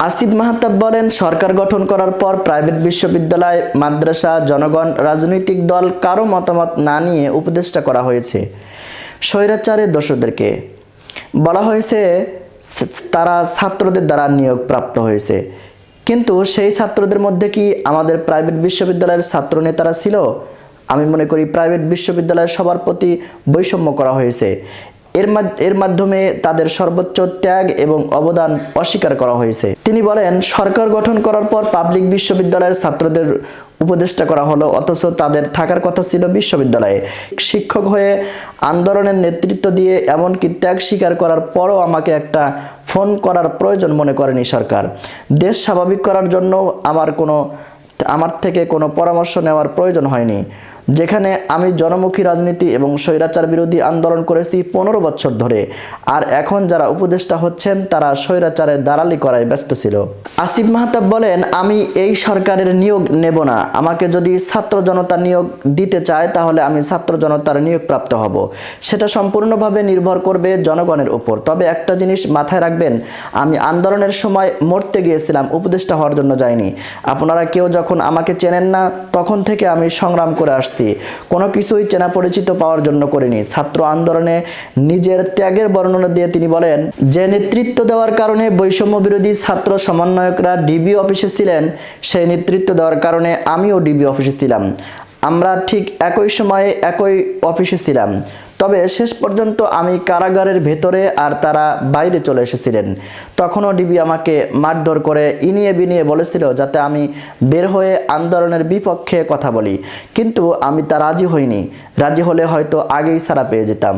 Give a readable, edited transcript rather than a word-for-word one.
আসিফ মাহতাব বলেন, সরকার গঠন করার পর প্রাইভেট বিশ্ববিদ্যালয়, মাদ্রাসা, জনগণ, রাজনৈতিক দল কারো মতামত না নিয়ে উপদেষ্টা করা হয়েছে। স্বৈরাচারের দোষরদেরকে বলা হয়েছে তারা ছাত্রদের দ্বারা নিয়োগ প্রাপ্ত হয়েছে, কিন্তু সেই ছাত্রদের মধ্যে কি আমাদের প্রাইভেট বিশ্ববিদ্যালয়ের ছাত্র নেতারা ছিল? আমি মনে করি প্রাইভেট বিশ্ববিদ্যালয়ের সবার প্রতি বৈষম্য করা হয়েছে। এর মাধ্যমে তাদের সর্বোচ্চ ত্যাগ এবং অবদান অস্বীকার করা হয়েছে। তিনি বলেন, সরকার গঠন করার পর পাবলিক বিশ্ববিদ্যালয়ের ছাত্রদের উপদেষ্টা করা হলো, অথচ তাদের থাকার কথা ছিল বিশ্ববিদ্যালয়ে। শিক্ষক হয়ে আন্দোলনের নেতৃত্ব দিয়ে এমনকি ত্যাগ স্বীকার করার পরও আমাকে একটা ফোন করার প্রয়োজন মনে করেনি সরকার। দেশ স্বাভাবিক করার জন্য আমার থেকে কোনো পরামর্শ নেওয়ার প্রয়োজন হয়নি। যেখানে আমি জনমুখী রাজনীতি এবং স্বৈরাচার বিরোধী আন্দোলন করেছি 15 বছর ধরে, আর এখন যারা উপদেষ্টা হচ্ছেন তারা স্বৈরাচারের দালালি করায় ব্যস্ত ছিল। আসিফ মাহতাব বলেন, আমি এই সরকারের নিয়োগ নেব না। আমাকে যদি ছাত্র জনতা নিয়োগ দিতে চায় তাহলে আমি ছাত্র জনতার নিয়োগ প্রাপ্ত হব। সেটা সম্পূর্ণভাবে নির্ভর করবে জনগণের উপর। তবে একটা জিনিস মাথায় রাখবেন, আমি আন্দোলনের সময় মরতে গিয়েছিলাম, উপদেষ্টা হওয়ার জন্য যাইনি। আপনারা কেউ যখন আমাকে চেনেন না তখন থেকে আমি সংগ্রাম করে আসছি, কোনো কিছুই চেনা পরিচিত পাওয়ার জন্য করিনি। ছাত্র আন্দোলনে নিজের ত্যাগের বর্ণনা দিয়ে তিনি বলেন, যে নেতৃত্ব দেওয়ার কারণে বৈষম্য বিরোধী ছাত্র সমন্বয়করা ডিবি অফিসে ছিলেন, সেই নেতৃত্ব দেওয়ার কারণে আমিও ডিবি অফিসে ছিলাম। আমরা ঠিক একই সময়ে একই অফিসে ছিলাম। তবে শেষ পর্যন্ত আমি কারাগারের ভেতরে আর তারা বাইরে চলে এসেছিলেন। তখনও ডিবি আমাকে মারধর করে ইনিয়ে বিনিয়ে বলেছিল যাতে আমি বের হয়ে আন্দোলনের বিপক্ষে কথা বলি, কিন্তু আমি তা রাজি হইনি। রাজি হলে হয়তো আগেই ছাড়া পেয়ে যেতাম।